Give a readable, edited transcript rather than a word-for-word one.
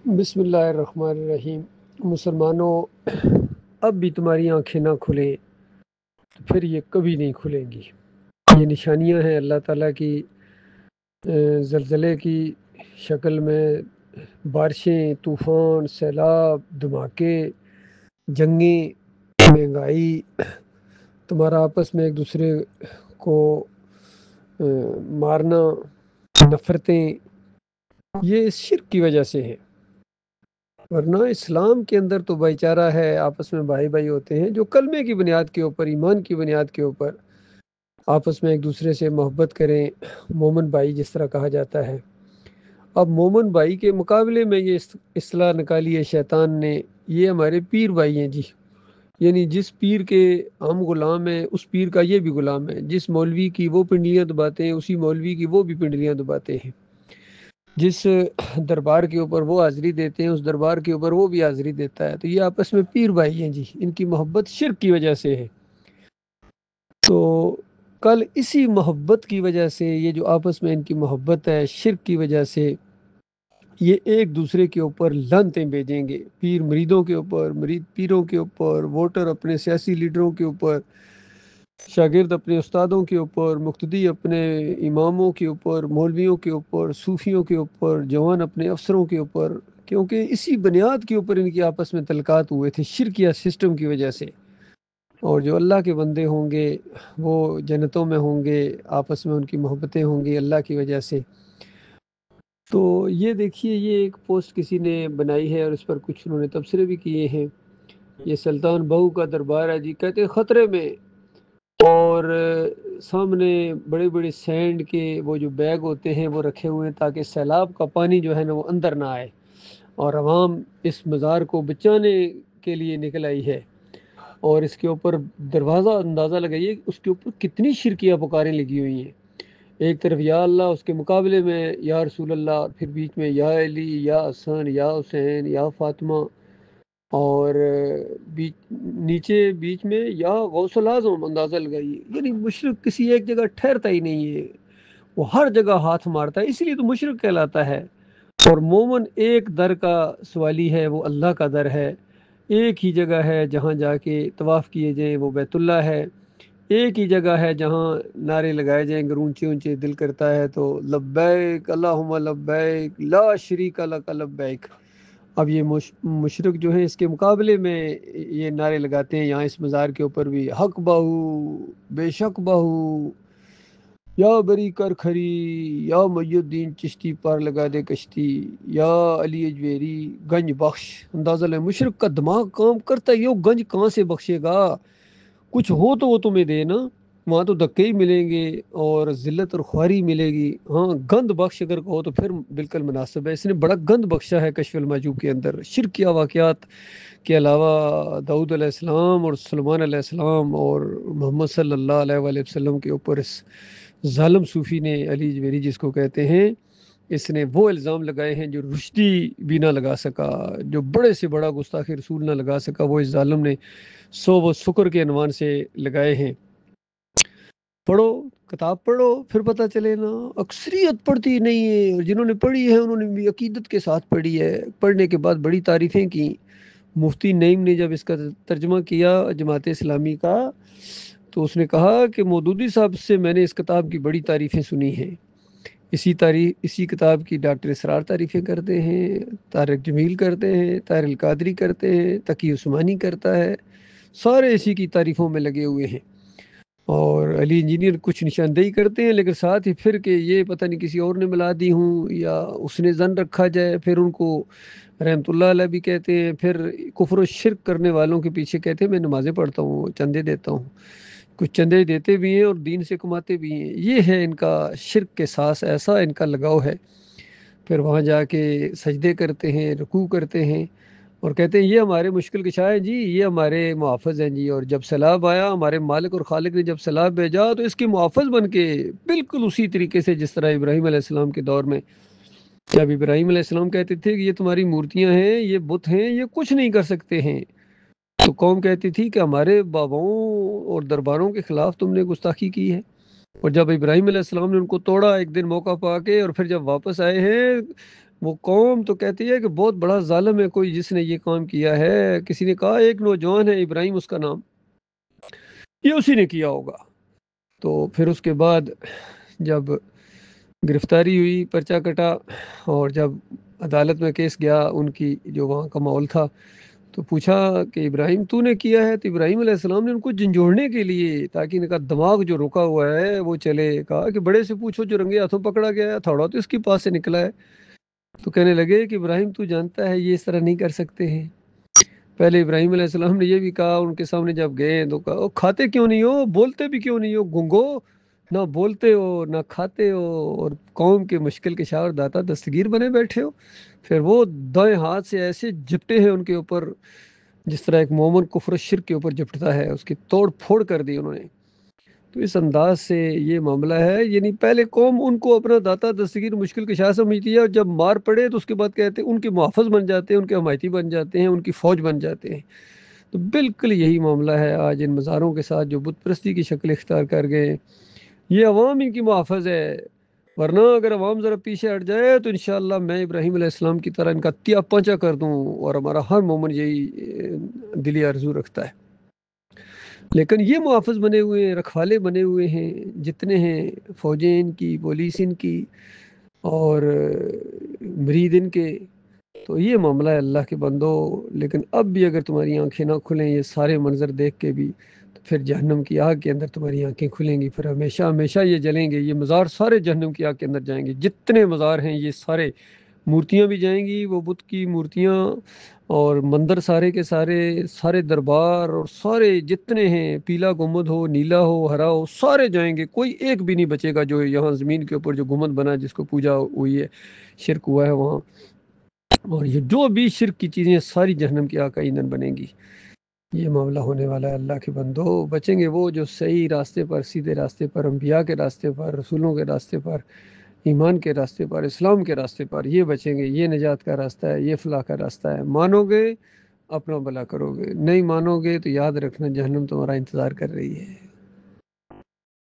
بسم اللہ الرحمن الرحیم۔ مسلمانوں، اب بھی تمہاری آنکھیں نہ کھلیں تو پھر یہ کبھی نہیں کھلیں گی۔ یہ نشانیاں ہیں اللہ تعالیٰ کی زلزلے کی شکل میں، بارشیں، طوفان، سیلاب، دھماکے، جنگیں، مہنگائی، تمہارا آپس میں ایک دوسرے کو مارنا، نفرتیں، یہ اس شرک کی وجہ سے ہے۔ ورنہ اسلام کے اندر تو بھائی چارہ ہے، آپس میں بھائی بھائی ہوتے ہیں، جو کلمے کی بنیاد کے اوپر، ایمان کی بنیاد کے اوپر آپس میں ایک دوسرے سے محبت کریں، مومن بھائی جس طرح کہا جاتا ہے۔ اب مومن بھائی کے مقابلے میں یہ اصطلاح نکالی ہے شیطان نے، یہ ہمارے پیر بھائی ہیں جی۔ یعنی جس پیر کے ہم غلام ہیں اس پیر کا یہ بھی غلام ہے، جس مولوی کی وہ پنڈلیاں دباتے ہیں اسی مولوی کی وہ بھی پنڈلیاں دباتے ہیں، جس دربار کے اوپر وہ حاضری دیتے ہیں اس دربار کے اوپر وہ بھی حاضری دیتا ہے۔ تو یہ آپس میں پیر بھائی ہیں جی، ان کی محبت شرک کی وجہ سے ہے۔ تو کل اسی محبت کی وجہ سے، یہ جو آپس میں ان کی محبت ہے، شرک کی وجہ سے یہ ایک دوسرے کے اوپر لعنتیں بھیجیں گے، پیر مریدوں کے اوپر، مرید پیروں کے اوپر، ووٹر اپنے سیاسی لیڈروں کے اوپر، شاگرد اپنے استادوں کے اوپر، مقتدی اپنے اماموں کے اوپر، مولویوں کے اوپر، صوفیوں کے اوپر، جوان اپنے افسروں کے اوپر، کیونکہ اسی بنیاد کے اوپر ان کی آپس میں تعلقات ہوئے تھے، شرکیہ سسٹم کی وجہ سے۔ اور جو اللہ کے بندے ہوں گے وہ جنتوں میں ہوں گے، آپس میں ان کی محبتیں ہوں گی اللہ کی وجہ سے۔ تو یہ دیکھیے، یہ ایک پوسٹ کسی نے بنائی ہے اور اس پر کچھ انہوں نے تبصرے بھی کیے ہیں۔ یہ سلطان بہو کا دربار ہے جی، کہتے ہیں خطرے میں، اور سامنے بڑے بڑے سینڈ کے وہ جو بیگ ہوتے ہیں وہ رکھے ہوئے ہیں تاکہ سیلاب کا پانی جو ہے نا وہ اندر نہ آئے، اور عوام اس مزار کو بچانے کے لیے نکل آئی ہے۔ اور اس کے اوپر دروازہ اندازہ لگائیے اس کے اوپر کتنی شرکیاں پکاریں لگی ہوئی ہیں۔ ایک طرف یا اللہ، اس کے مقابلے میں یا رسول اللہ، اور پھر بیچ میں یا علی، یا حسن، یا حسین، یا فاطمہ، اور نیچے بیچ میں یا غوث الاعظم، اندازہ لگائیے۔ یعنی مشرک کسی ایک جگہ ٹھہرتا ہی نہیں ہے، وہ ہر جگہ ہاتھ مارتا ہے، اس لیے تو مشرک کہلاتا ہے۔ اور مومن ایک در کا سوالی ہے، وہ اللہ کا در ہے۔ ایک ہی جگہ ہے جہاں جا کے طواف کیے جائیں، وہ بیت اللہ ہے۔ ایک ہی جگہ ہے جہاں نعرے لگائے جائیں اگر اونچے اونچے دل کرتا ہے تو لبیک اللہم لبیک لا شریک لک لبیک۔ اب یہ مشرک جو ہیں اس کے مقابلے میں یہ نعرے لگاتے ہیں یہاں اس مزار کے اوپر بھی، حق بہو، بے شک بہو، یا بری کر کھری، یا معی الدین چشتی پر لگا دے کشتی، یا علی اجویری گنج بخش۔ اندازہ لیں مشرک کا دماغ کام کرتا ہے، یہ گنج کہاں سے بخشے گا؟ کچھ ہو تو وہ تمہیں دے نا، وہاں تو دھکے ہی ملیں گے اور ذلت اور خواری ملے گی۔ ہاں گند بخش اگر کہو تو پھر بالکل مناسب ہے، اس نے بڑا گند بخشا ہے کشف المحجوب کے اندر۔ شرکیہ واقعات کے علاوہ داؤد علیہ السلام اور سلمان علیہ السلام اور محمد صلی اللہ علیہ وآلہ وسلم کے اوپر اس ظالم صوفی نے، علی جویری جس کو کہتے ہیں، اس نے وہ الزام لگائے ہیں جو رشدی بھی نہ لگا سکا، جو بڑے سے بڑا گستاخ رسول نہ لگا سکا، وہ اس ظالم نے سو و سکر کے عنوان سے لگائے ہیں۔ پڑھو، کتاب پڑھو پھر پتہ چلے نا۔ اکثریت پڑھتی نہیں ہے، اور جنہوں نے پڑھی ہے انہوں نے بھی عقیدت کے ساتھ پڑھی ہے، پڑھنے کے بعد بڑی تعریفیں کی۔ مفتی نعیم نے جب اس کا ترجمہ کیا جماعت اسلامی کا، تو اس نے کہا کہ مودودی صاحب سے میں نے اس کتاب کی بڑی تعریفیں سنی ہیں۔ اسی کتاب کی ڈاکٹر اسرار تعریفیں کرتے ہیں، طارق جمیل کرتے ہیں، طاہر القادری کرتے ہیں، تقی عثمانی کرتا ہے، سارے اسی کی تعریفوں میں لگے ہوئے ہیں۔ اور علی انجینئر کچھ نشاندہی کرتے ہیں، لیکن ساتھ ہی پھر کہ یہ پتہ نہیں کسی اور نے ملا دی ہوں یا اس نے زن رکھا جائے، پھر ان کو رحمت اللہ علیہ بھی کہتے ہیں، پھر کفر و شرک کرنے والوں کے پیچھے کہتے ہیں میں نمازیں پڑھتا ہوں، چندے دیتا ہوں۔ کچھ چندے دیتے بھی ہیں اور دین سے کماتے بھی ہیں۔ یہ ہے ان کا شرک کے ساتھ ایسا ان کا لگاؤ ہے۔ پھر وہاں جا کے سجدے کرتے ہیں، رکوع کرتے ہیں، اور کہتے ہیں یہ ہمارے مشکل کشا ہیں جی، یہ ہمارے محافظ ہیں جی، اور جب سیلاب آیا ہمارے مالک اور خالق نے جب سیلاب بھیجا تو اس کے محافظ بن کے، بالکل اسی طریقے سے جس طرح ابراہیم علیہ السلام کے دور میں جب ابراہیم علیہ السلام کہتے تھے کہ یہ تمہاری مورتیاں ہیں، یہ بت ہیں، یہ کچھ نہیں کر سکتے ہیں، تو قوم کہتی تھی کہ ہمارے باباؤں اور درباروں کے خلاف تم نے گستاخی کی ہے۔ اور جب ابراہیم علیہ السلام نے ان کو توڑا ایک دن موقع پا کے، اور پھر جب واپس آئے ہیں وہ قوم تو کہتی ہے کہ بہت بڑا ظالم ہے کوئی جس نے یہ کام کیا ہے. کسی نے کہا ایک نوجوان ہے ابراہیم اس کا نام، یہ اسی نے کیا ہوگا. تو پھر اس کے بعد جب گرفتاری ہوئی، پرچہ کٹا، اور جب عدالت میں کیس گیا، ان کی جو وہاں کا ماحول تھا، تو پوچھا کہ ابراہیم تو نے کیا ہے؟ تو ابراہیم علیہ السلام نے ان کو جھنجھوڑنے کے لیے، تاکہ ان کا دماغ جو رکا ہوا ہے وہ چلے، کہا کہ بڑے سے پوچھو جو رنگے ہاتھوں پکڑا گیا ہے، تھوڑا تو اس کے پاس سے نکلا ہے. تو کہنے لگے کہ ابراہیم تو جانتا ہے یہ اس طرح نہیں کر سکتے ہیں. پہلے ابراہیم علیہ السلام نے یہ بھی کہا ان کے سامنے جب گئے تو کہا کھاتے کیوں نہیں ہو، بولتے بھی کیوں نہیں ہو، گنگو، نہ بولتے ہو نہ کھاتے ہو، اور قوم کے مشکل کشا اور داتا دستگیر بنے بیٹھے ہو. پھر وہ دائیں ہاتھ سے ایسے جپٹے ہیں ان کے اوپر، جس طرح ایک مومن کفر و شرک کے اوپر جپٹتا ہے، اس کی توڑ پھوڑ کر دی انہوں نے. تو اس انداز سے یہ معاملہ ہے. یعنی پہلے قوم ان کو اپنا داتا دستگیر مشکل کشا سمجھتی ہے، اور جب مار پڑے تو اس کے بعد کہتے ہیں ان کے محافظ بن جاتے ہیں، ان کے حمایتی بن جاتے ہیں، ان کی فوج بن جاتے ہیں. تو بالکل یہی معاملہ ہے آج ان مزاروں کے ساتھ جو بت پرستی کی شکل اختیار کر گئے. یہ عوام ان کی محافظ ہے، ورنہ اگر عوام ذرا پیچھے ہٹ جائے تو انشاءاللہ میں ابراہیم علیہ السلام کی طرح ان کا تیا پانچا کر دوں. اور ہمارا ہر مومن یہی دلی آرزو رکھتا ہے. لیکن یہ محافظ بنے ہوئے ہیں، رکھوالے بنے ہوئے ہیں جتنے ہیں، فوجیں ان کی، پولیس ان کی، اور مرید ان کے. تو یہ معاملہ ہے اللہ کے بندو. لیکن اب بھی اگر تمہاری آنکھیں نہ کھلیں یہ سارے منظر دیکھ کے بھی، تو پھر جہنم کی آگ کے اندر تمہاری آنکھیں کھلیں گی، پھر ہمیشہ ہمیشہ یہ جلیں گے. یہ مزار سارے جہنم کی آگ کے اندر جائیں گے. جتنے مزار ہیں یہ سارے، مورتیاں بھی جائیں گی، وہ بت کی مورتیاں اور مندر سارے کے سارے، سارے دربار اور سارے جتنے ہیں، پیلا گنبد ہو، نیلا ہو، ہرا ہو، سارے جائیں گے. کوئی ایک بھی نہیں بچے گا جو یہاں زمین کے اوپر جو گنبد بنا ہے جس کو پوجا ہوئی ہے، شرک ہوا ہے وہاں. اور یہ جو بھی شرک کی چیزیں ساری جہنم کی آگ کا ایندھن بنیں گی. یہ معاملہ ہونے والا ہے اللہ کے بندو. بچیں گے وہ جو صحیح راستے پر، سیدھے راستے پر، انبیاء کے راستے پر، رسولوں کے راستے پر، ایمان کے راستے پر، اسلام کے راستے پر. یہ بچیں گے. یہ نجات کا راستہ ہے، یہ فلاح کا راستہ ہے. مانو گے اپنا بھلا کرو گے، نہیں مانو گے تو یاد رکھنا جہنم تمہارا انتظار کر رہی ہے.